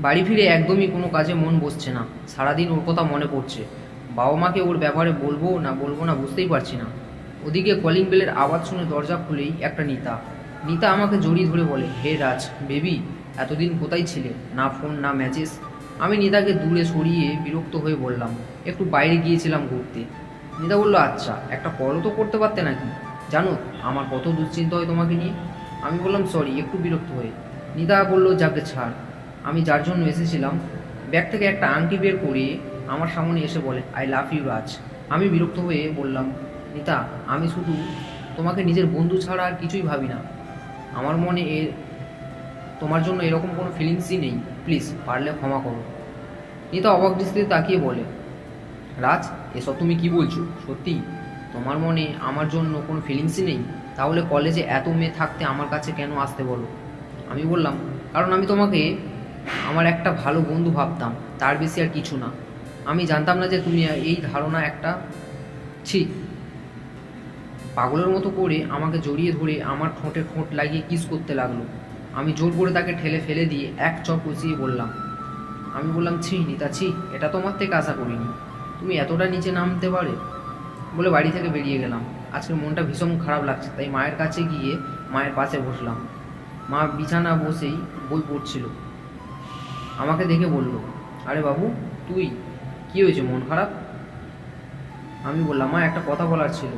বাড়ি ফিরে একদমই কোনো কাজে মন বসছে না। সারাদিন ওর কথা মনে পড়ছে। বাবা মাকে ওর ব্যাপারে বলবো না বুঝতেই পারছি না। ওদিকে কলিং বেলের আওয়াজ শুনে দরজা খুলেই একটা নিতা। নিতা আমাকে জড়িয়ে ধরে বলে, হে রাজ বেবি, এতদিন কোথায় ছিলে? না ফোন না মেসেজ। আমি নিতাকে দূরে সরিয়ে বিরক্ত হয়ে বললাম, একটু বাইরে গিয়েছিলাম ঘুরতে। নিতা বলল, আচ্ছা, একটা কলও তো করতে পারতে নাকি? জানো আমার কত দুশ্চিন্তা হয় তোমাকে নিয়ে। আমি বললাম, সরি, একটু বিরক্ত হয়ে। নিতা বলল, যাকে ছাড়, আমি যার জন্য এসেছিলাম। ব্যাগ থেকে একটা আংটি বের করে আমার সামনে এসে বলে, আই লাভ ইউ রাজ। আমি বিরক্ত হয়ে বললাম, নিতা, আমি শুধু তোমাকে নিজের বন্ধু ছাড়া আর কিছুই ভাবি না। আমার মনে তোমার জন্য এরকম কোনো ফিলিংসই নেই। প্লিজ পারলে ক্ষমা করো। নিতা অবাক দৃষ্টিতে তাকিয়ে বলে, রাজ, এসব তুমি কি বলছো? সত্যি তোমার মনে আমার জন্য কোনো ফিলিংসই নেই? তাহলে কলেজে এত মেয়ে থাকতে আমার কাছে কেন আসতে বলো? আমি বললাম, কারণ আমি তোমাকে আমার একটা ভালো বন্ধু ভাবতাম, তার বেশি আর কিছু না। আমি জানতাম না যে তুমি এই ধারণা একটা। ছি। পাগলের মতো করে আমাকে জড়িয়ে ধরে আমার ঠোঁটে ঠোঁট লাগিয়ে কিস করতে লাগলো। আমি জোর করে তাকে ঠেলে ফেলে দিয়ে এক চর কষিয়ে বললাম, আমি বললাম, ছি নিতা, ছি, এটা তোমার থেকে আশা করিনি। তুমি এতটা নিচে নামতে পারে। বলে বাড়ি থেকে বেরিয়ে গেলাম। আজকের মনটা ভীষণ খারাপ লাগছে, তাই মায়ের কাছে গিয়ে মায়ের পাশে বসলাম। মা বিছানা বসেই বই পড়ছিল। আমাকে দেখে বলল, আরে বাবু, তুই, কি হয়েছে, মন খারাপ? আমি বললাম, মা একটা কথা বলার ছিল।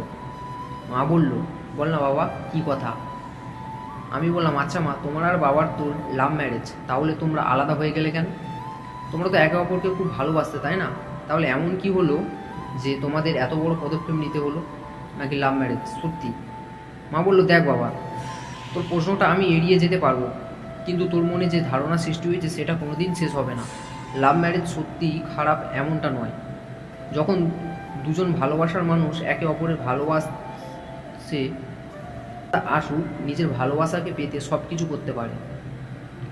মা বলল, বল না বাবা, কি কথা? আমি বললাম, আচ্ছা মা, তোমার আর বাবার তো লাভ ম্যারেজ, তাহলে তোমরা আলাদা হয়ে গেলে কেন? তোমরা তো একে অপরকে খুব ভালোবাসতে, তাই না? তাহলে এমন কি হলো যে তোমাদের এত বড় পদক্ষেপ নিতে হলো? নাকি লাভ ম্যারেজ সত্যি? মা বলল, দেখ বাবা, তোর প্রশ্নটা আমি এড়িয়ে যেতে পারবো, কিন্তু তোর মনে যে ধারণা সৃষ্টি হয়েছে সেটা কোনোদিন শেষ হবে না। লাভ ম্যারেজ সত্যিই খারাপ এমনটা নয়। যখন দুজন ভালোবাসার মানুষ একে অপরের ভালোবাসে, আসুক, নিজের ভালোবাসাকে পেতে সব কিছু করতে পারে।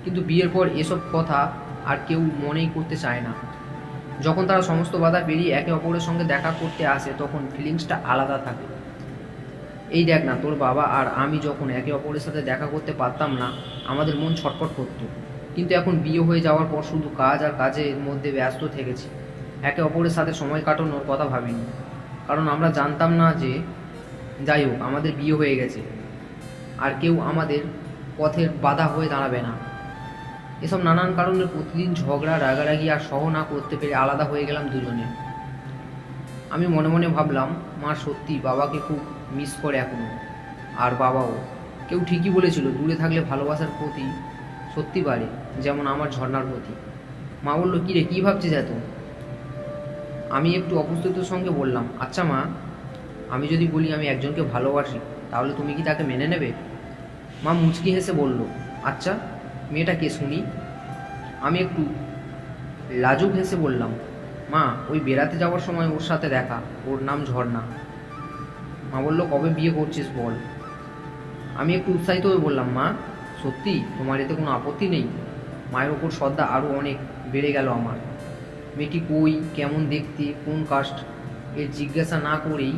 কিন্তু বিয়ের পর এসব কথা আর কেউ মনেই করতে চায় না। যখন তারা সমস্ত বাধা পেরিয়ে একে অপরের সঙ্গে দেখা করতে আসে, তখন ফিলিংসটা আলাদা থাকে। এই দেখ না, তোর বাবা আর আমি যখন একে অপরের সাথে দেখা করতে পারতাম না, আমাদের মন ছটফট করতো। কিন্তু এখন বিয়ে হয়ে যাওয়ার পর শুধু কাজ আর কাজের মধ্যে ব্যস্ত থেকেছি, একে অপরের সাথে সময় কাটানোর কথা ভাবিনি। কারণ আমরা জানতাম না যে, যাই হোক, আমাদের বিয়ে হয়ে গেছে, আর কেউ আমাদের পথের বাধা হয়ে দাঁড়াবে না। এসব নানান কারণে প্রতিদিন ঝগড়া, রাগারাগি আর সহ না করতে পেরে আলাদা হয়ে গেলাম দুজনে। আমি মনে মনে ভাবলাম, মা সত্যি বাবাকে খুব মিস করে এখনও। আর বাবাও। কেউ ঠিকই বলেছিল, দূরে থাকলে ভালোবাসার প্রতি সত্যি বাড়ে, যেমন আমার ঝর্ণার প্রতি। মা বলল, কী রে, কী ভাবছিস এত? আমি একটু অপ্রস্তুতের সঙ্গে বললাম, আচ্ছা মা, আমি যদি বলি আমি একজনকে ভালোবাসি, তাহলে তুমি কি তাকে মেনে নেবে? মা মুচকি হেসে বলল, আচ্ছা, মেয়েটা কে শুনি? আমি একটু লাজুক হেসে বললাম, মা, ওই বেড়াতে যাওয়ার সময় ওর সাথে দেখা, ওর নাম ঝর্ণা। মা বলল, কবে বিয়ে করছিস বল? আমি একটু উৎসাহিত হয়ে বললাম, মা সত্যি তোমার এতে কোনো আপত্তি নেই? মায়ের ওপর শ্রদ্ধা আরও অনেক বেড়ে গেল আমার। মেয়েটি কই, কেমন দেখতে, কোন কাস্ট, এর জিজ্ঞাসা না করেই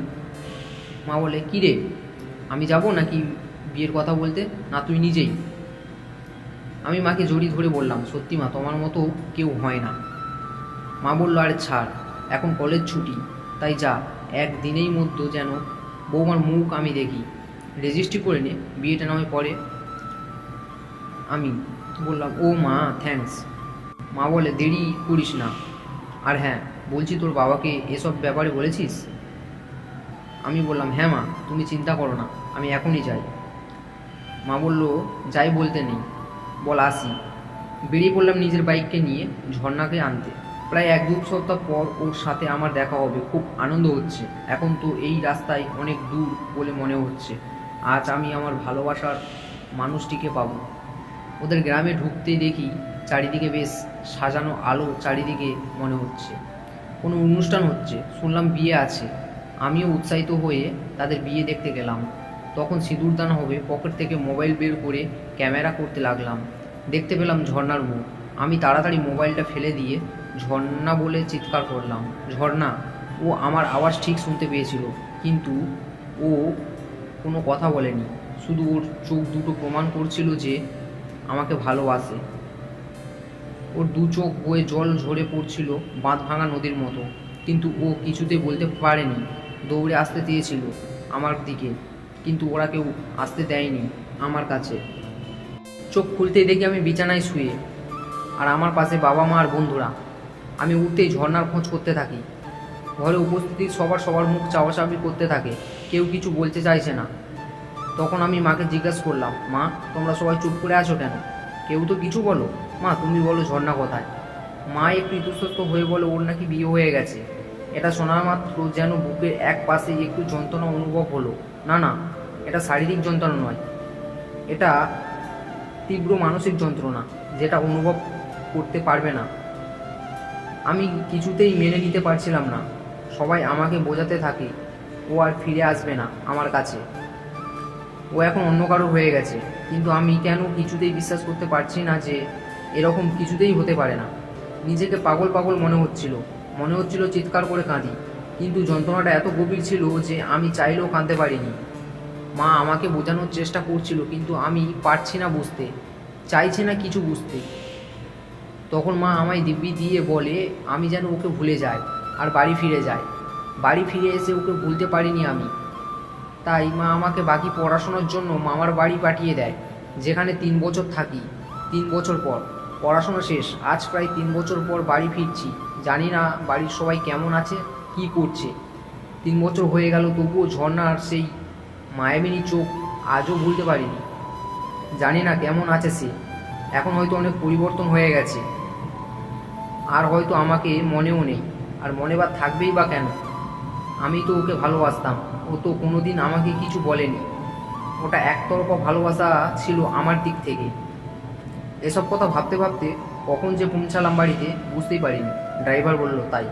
মা বলে, কী রে, আমি যাব নাকি বিয়ের কথা বলতে, না তুই নিজেই? আমি মাকে জড়িয়ে ধরে বললাম, সত্যি মা, তোমার মতো কেউ হয় না। মা বলল, আরে ছাড়, এখন কলেজ ছুটি, তাই যা, একদিনেই মধ্যে যেন বৌমার মুখ আমি দেখি। রেজিস্ট্রি করে নে, বিয়েটা না হয় পরে। আমি বললাম, ও মা, থ্যাঙ্কস। মা বলে, দেরি করিস না। আর হ্যাঁ, বলছি, তোর বাবাকে এসব ব্যাপারে বলেছিস? আমি বললাম, হ্যাঁ মা, তুমি চিন্তা করো না, আমি এখনই যাই। মা বলল, যাই বলতে নেই, বল আসি। বেরিয়ে পড়লাম নিজের বাইককে নিয়ে ঝর্ণাকে আনতে। প্রায় 1-2 সপ্তাহ পর ওর সাথে আমার দেখা হবে, খুব আনন্দ হচ্ছে। এখন তো এই রাস্তায় অনেক দূর বলে মনে হচ্ছে আজ আমি আমার ভালোবাসার মানুষটিকে পাবো। ওদের গ্রামে ঢুকতেই দেখি চারিদিকে বেশ সাজানো, আলো চারিদিকে, মনে হচ্ছে কোনো অনুষ্ঠান হচ্ছে। শুনলাম বিয়ে আছে। আমিও উৎসাহিত হয়ে তাদের বিয়ে দেখতে গেলাম। তখন সিঁদুরদান হবে, পকেট থেকে মোবাইল বের করে ক্যামেরা করতে লাগলাম। দেখতে পেলাম ঝর্ণার মুখ। আমি তাড়াতাড়ি মোবাইলটা ফেলে দিয়ে ঝর্ণা বলে চিৎকার করলাম, ঝর্ণা। ও আমার আওয়াজ ঠিক শুনতে পেয়েছিল, কিন্তু ও কোনো কথা বলেনি। শুধু ওর চোখ দুটো প্রমাণ করছিল যে আমাকে ভালোবাসে। ওর দু চোখ বয়ে জল ঝরে পড়ছিল বাঁধ ভাঙা নদীর মতো, কিন্তু ও কিছুতে বলতে পারেনি। দৌড়ে আসতে চেয়েছিল আমার দিকে, কিন্তু ওরা কেউ আসতে দেয়নি আমার কাছে। চোখ খুলতেই দেখি আমি বিছানায় শুয়ে, আর আমার পাশে বাবা মা আর বন্ধুরা। আমি উঠতেই ঝর্ণার খোঁজ করতে থাকি। ঘরে উপস্থিত সবার মুখ চাওয়াচাওয়ি করতে থাকে, কেউ কিছু বলতে চাইছে না। তখন আমি মাকে জিজ্ঞাসা করলাম, মা, তোমরা সবাই চুপ করে আছো কেন? কেউ তো কিছু বলো। মা, তুমি বলো ঝর্ণা কোথায়? মা একটু ইতস্তত হয়ে বলে, ওর নাকি বিয়ে হয়ে গেছে। এটা শোনা মাত্র যেন বুকের এক পাশে একটু যন্ত্রণা অনুভব হলো। না না, এটা শারীরিক যন্ত্রণা নয়, এটা তীব্র মানসিক যন্ত্রণা, যেটা অনুভব করতে পারবে না। আমি কিছুতেই মেনে নিতে পারছিলাম না। সবাই আমাকে বোঝাতে থাকে ও আর ফিরে আসবে না আমার কাছে, ও এখন অন্য কারো হয়ে গেছে। কিন্তু আমি কেন কিছুতেই বিশ্বাস করতে পারছি না যে এরকম কিছুতেই হতে পারে না। নিজেকে পাগল পাগল মনে হচ্ছিল চিৎকার করে কাঁদি, কিন্তু যন্ত্রণাটা এত গভীর ছিল যে আমি চাইলেও কাঁদতে পারিনি। মা আমাকে বোঝানোর চেষ্টা করছিল, কিন্তু আমি পারছি না বুঝতে, চাইছে না কিছু বুঝতে। তখন মা আমায় দিব্যি দিয়ে বলে আমি যেন ওকে ভুলে যাই আর বাড়ি ফিরে যাই। বাড়ি ফিরে এসে ওকে ভুলতে পারিনি আমি। তাই মা আমাকে বাকি পড়াশোনার জন্য মামার বাড়ি পাঠিয়ে দেয়, যেখানে 3 বছর থাকি। 3 বছর পর পড়াশোনা শেষ, আজ প্রায় 3 বছর পর বাড়ি ফিরছি। জানি না বাড়ির সবাই কেমন আছে, কি করছে। 3 বছর হয়ে গেল, তবুও ঝর্ণার সেই মায়াবিনী চোখ আজও ভুলতে পারিনি। জানি না কেমন আছে সে, এখন হয়তো অনেক পরিবর্তন হয়ে গেছে, আর হয়তো আমাকে মনেও নেই। আর মনে বা থাকবেই বা কেন? আমি তো ওকে ভালোবাসতাম, ও তো কোনোদিন আমাকে কিছু বলেনি। ওটা একতরফা ভালোবাসা ছিল আমার দিক থেকে। এসব কথা ভাবতে ভাবতে কখন যে পৌঁছালাম বাড়িতে বুঝতেই পারিনি। ড্রাইভার বলল তাই।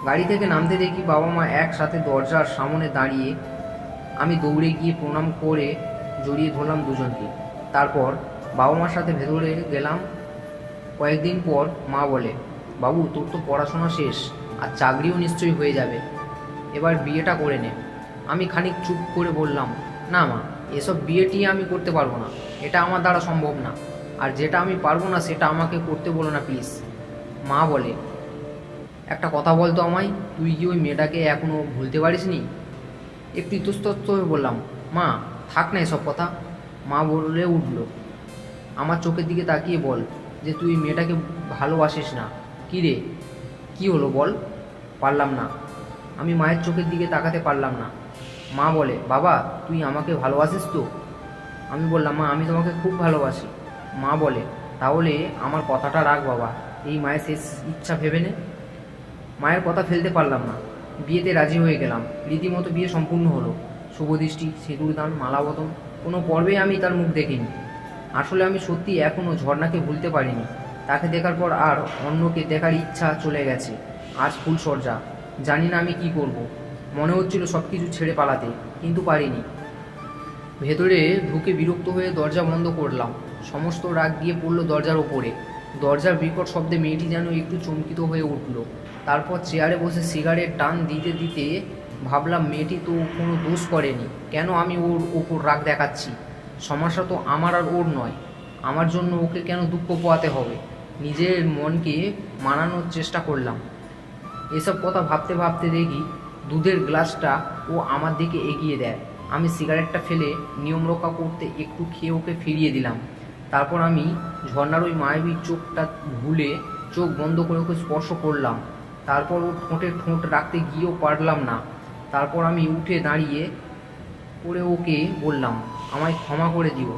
গাড়ি থেকে নামতে দেখি বাবা মা একসাথে দরজার সামনে দাঁড়িয়ে। আমি দৌড়ে গিয়ে প্রণাম করে জড়িয়ে ধরলাম দুজনকে। তারপর বাবা মার সাথে ভেতরে গেলাম। কয়েকদিন পর মা বলে, বাবু, তোর তো পড়াশোনা শেষ আর চাকরিও নিশ্চয়ই হয়ে যাবে, এবার বিয়েটা করে নে। আমি খানিক চুপ করে বললাম, না মা, এসব বিয়েটি আমি করতে পারবো না, এটা আমার দ্বারা সম্ভব না। আর যেটা আমি পারবো না সেটা আমাকে করতে বলো না প্লিজ। মা বলে, একটা কথা বলতো আমায়, তুই কি ওই মেয়েটাকে এখনও ভুলতে পারিসনি? একটু ইতস্তত হয়ে বললাম, মা, থাক না এসব কথা। মা বলে উঠল, আমার চোখের দিকে তাকিয়ে বল যে তুই মেয়েটাকে ভালোবাসিস না। কী রে, কী হলো বল? পারলাম না, আমি মায়ের চোখের দিকে তাকাতে পারলাম না। মা বলে, বাবা, তুই আমাকে ভালোবাসিস তো? আমি বললাম, মা, আমি তোমাকে খুব ভালোবাসি। মা বলে, তাহলে আমার কথাটা রাখ বাবা, এই মায়ের শেষ ইচ্ছা ভেবে নে। মায়ের কথা ফেলতে পারলাম না। বিয়েতে রাজি হয়ে গেলাম। রীতিমতো বিয়ে সম্পূর্ণ হলো। শুভদৃষ্টি, সিঁদুরদান, মালাবদন, কোনো পর্বে আমি তার মুখ দেখিনি। আসলে আমি সত্যি এখনও ঝর্ণাকে ভুলতে পারিনি। তাকে দেখার পর আর অন্যকে দেখার ইচ্ছা চলে গেছে। আজ ফুলসজ্জা, জানি না আমি কি করব। মনে হচ্ছিল সব কিছু ছেড়ে পালাতে, কিন্তু পারিনি। ভেতরে ঢুকে বিরক্ত হয়ে দরজা বন্ধ করলাম। সমস্ত রাগ গিয়ে পড়ল দরজার ওপরে। দরজার বিকট শব্দে মেয়েটি যেন একটু চমকিত হয়ে উঠল। তারপর চেয়ারে বসে সিগারেট টান দিতে দিতে ভাবলাম, মেয়েটি তো কোনো দোষ করেনি, কেন আমি ওর ওপর রাগ দেখাচ্ছি? সমস্যা তো আমার আর ওর নয়, আমার জন্য ওকে কেন দুঃখ পোয়াতে হবে? নিজের মনকে মানানোর চেষ্টা করলাম। এসব কথা ভাবতে ভাবতে দেখি দুধের গ্লাসটা ও আমার দিকে এগিয়ে দেয়। আমি সিগারেটটা ফেলে নিয়ম রক্ষা করতে একটু খেয়ে ওকে ফিরিয়ে দিলাম। তারপর আমি ঝর্ণার ওই মায়াবী চোখটা ভুলে চোখ বন্ধ করে ওকে স্পর্শ করলাম। তারপর ওর ঠোঁটে ঠোঁট রাখতে গিয়েও পারলাম না। তারপর আমি উঠে দাঁড়িয়ে করে ওকে বললাম, আমায় ক্ষমা করে দিও,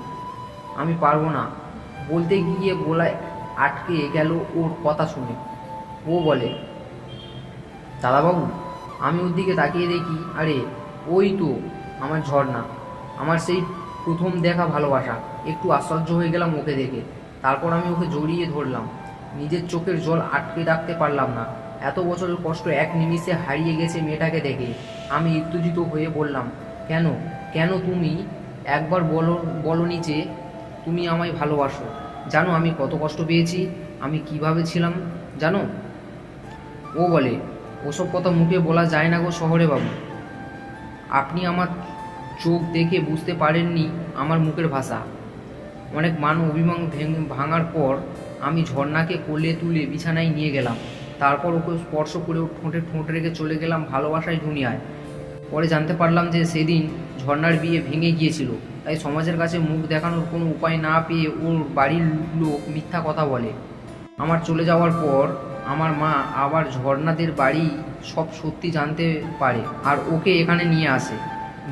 আমি পারবো না। বলতে গিয়ে গলায় আটকে গেল ওর কথা শুনে। ও বলে, দাদাবাবু। আমি ওর দিকে তাকিয়ে দেখি, আরে ওই তো আমার ঝর্ণা, আমার সেই প্রথম দেখা ভালোবাসা। একটু আশ্চর্য হয়ে গেলাম ওকে দেখে। তারপর আমি ওকে জড়িয়ে ধরলাম। নিজের চোখের জল আটকে রাখতে পারলাম না। এত বছরের কষ্ট এক নিমিষে হারিয়ে গেছে মেয়েটাকে দেখে। আমি উত্তেজিত হয়ে বললাম, কেন কেন তুমি একবার বলনি যে তুমি আমায় ভালোবাসো? জানো আমি কত কষ্ট পেয়েছি, আমি কিভাবে ছিলাম জানো? ও বলে, ওসব কথা মুখে বলা যায় না গো শহরে বাবু। আপনি আমার চোখ দেখে বুঝতে পারেননি আমার মুখের ভাষা। অনেক মান অভিমান ভাঙার পর আমি ঝর্ণাকে কোলে তুলে বিছানায় নিয়ে গেলাম। তারপর ওকে স্পর্শ করে ওর ঠোঁটে ঠোঁট রেখে চলে গেলাম ভালোবাসায় দুনিয়ায়। পরে জানতে পারলাম যে সেদিন ঝর্ণার বিয়ে ভেঙে গিয়েছিল, তাই সমাজের কাছে মুখ দেখানোর কোনো উপায় না পেয়ে ওর বাড়ির লোক মিথ্যা কথা বলে। আমার চলে যাওয়ার পর আমার মা আবার ঝর্ণাদের বাড়ি সব সত্যি জানতে পারে আর ওকে এখানে নিয়ে আসে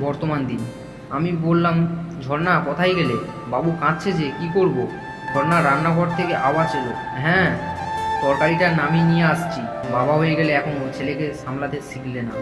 বর্তমান দিন। আমি বললাম, ঝর্ণা কোথায় গেলে? বাবু কাঁদছে যে, কি করব? ঝর্ণা রান্নাঘর থেকে আওয়াজ এলো, হ্যাঁ তরকারিটা নামিয়ে নিয়ে আসছি। বাবা হয়ে গেলে এখনও ছেলেকে সামলাতে শিখলে না।